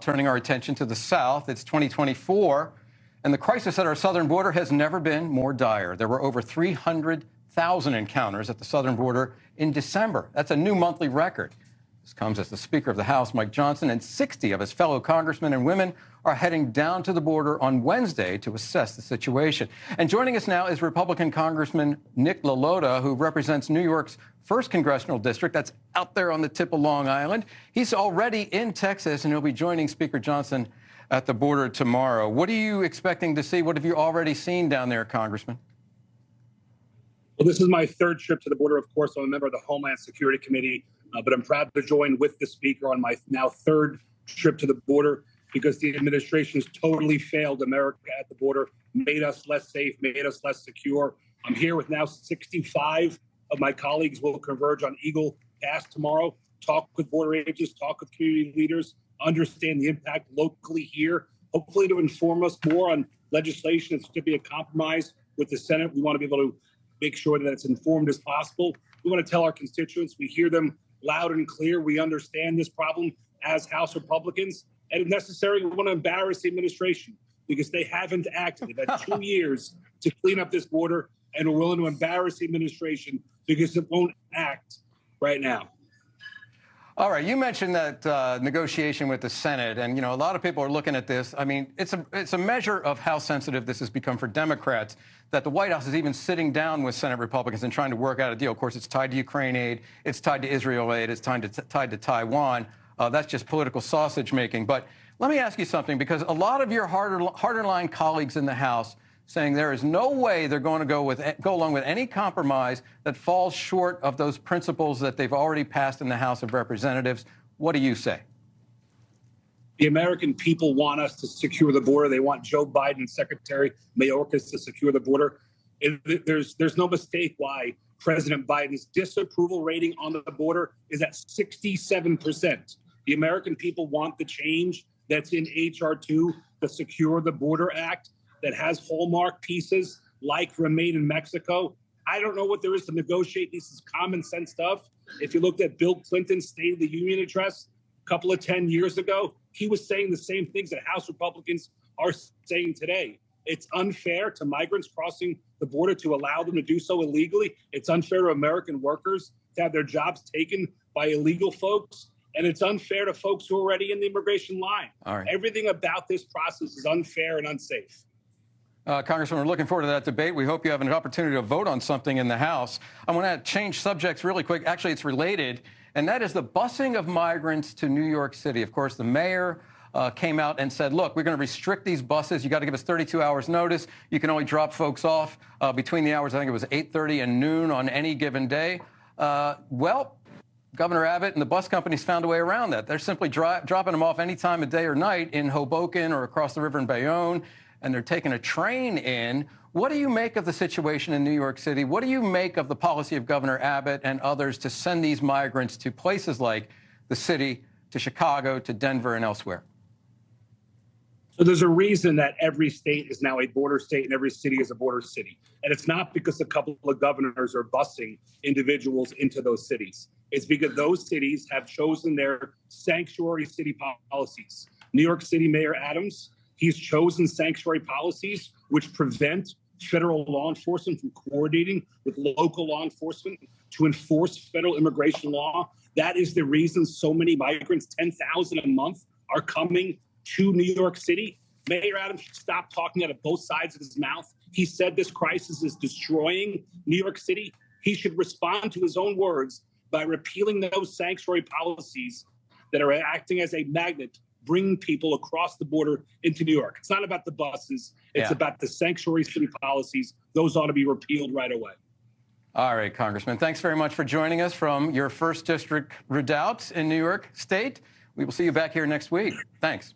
Turning our attention to the South, it's 2024, and the crisis at our southern border has never been more dire. There were over 300,000 encounters at the southern border in December. That's a new monthly record. This comes as the Speaker of the House, Mike Johnson, and 60 of his fellow congressmen and women are heading down to the border on Wednesday to assess the situation. And joining us now is Republican Congressman Nick LaLota, who represents New York's 1st Congressional District. That's out there on the tip of Long Island. He's already in Texas, and he'll be joining Speaker Johnson at the border tomorrow. What are you expecting to see? What have you already seen down there, Congressman? Well, this is my 3rd trip to the border. Of course, I'm a member of the Homeland Security Committee, but I'm proud to join with the Speaker on my now 3rd trip to the border because the administration has totally failed America at the border, made us less safe, made us less secure. I'm here with now 65 of my colleagues will converge on Eagle Pass tomorrow, talk with border agents, talk with community leaders, understand the impact locally here, hopefully to inform us more on legislation that's to be a compromise with the Senate. We want to be able to make sure that it's informed as possible. We want to tell our constituents, we hear them loud and clear. We understand this problem as House Republicans. And if necessary, we want to embarrass the administration because they haven't acted. They've had 2 years to clean up this border, and we're willing to embarrass the administration because it won't act right now. All right, you mentioned that negotiation with the Senate, and a lot of people are looking at this. I mean, it's a measure of how sensitive this has become for Democrats that the White House is even sitting down with Senate Republicans and trying to work out a deal. Of course, it's tied to Ukraine aid, it's tied to Israel aid, it's tied to Taiwan. That's just political sausage making. But let me ask you something, because a lot of your harder line colleagues in the House saying there is no way they're going to go along with any compromise that falls short of those principles that they've already passed in the House of Representatives. What do you say? The American people want us to secure the border. They want Joe Biden and Secretary Mayorkas to secure the border. There's no mistake why President Biden's disapproval rating on the border is at 67%. The American people want the change that's in H.R. 2, the Secure the Border Act, that has hallmark pieces like Remain in Mexico. I don't know what there is to negotiate. This is common sense stuff. If you looked at Bill Clinton's State of the Union address a couple of 10 years ago, he was saying the same things that House Republicans are saying today. It's unfair to migrants crossing the border to allow them to do so illegally. It's unfair to American workers to have their jobs taken by illegal folks. And it's unfair to folks who are already in the immigration line. All right. Everything about this process is unfair and unsafe. Congressman, we're looking forward to that debate. We hope you have an opportunity to vote on something in the House. I want to change subjects really quick. Actually, it's related, and that is the busing of migrants to New York City. Of course, the mayor came out and said, look, we're going to restrict these buses. You got to give us 32 hours notice. You can only drop folks off between the hours, I think it was 8:30 and noon on any given day. Well, Governor Abbott and the bus companies found a way around that. They're simply dropping them off any time of day or night in Hoboken or across the river in Bayonne, and they're taking a train in. What do you make of the situation in New York City? What do you make of the policy of Governor Abbott and others to send these migrants to places like the city, to Chicago, to Denver, and elsewhere? So there's a reason that every state is now a border state and every city is a border city. And it's not because a couple of governors are busing individuals into those cities. It's because those cities have chosen their sanctuary city policies. New York City Mayor Adams, he's chosen sanctuary policies which prevent federal law enforcement from coordinating with local law enforcement to enforce federal immigration law. That is the reason so many migrants, 10,000 a month, are coming to New York City. Mayor Adams should stop talking out of both sides of his mouth. He said this crisis is destroying New York City. He should respond to his own words by repealing those sanctuary policies that are acting as a magnet, bringing people across the border into New York. It's not about the buses. It's about the sanctuary city policies. Those ought to be repealed right away. All right, Congressman. Thanks very much for joining us from your 1st District redoubt in New York State. We will see you back here next week. Thanks.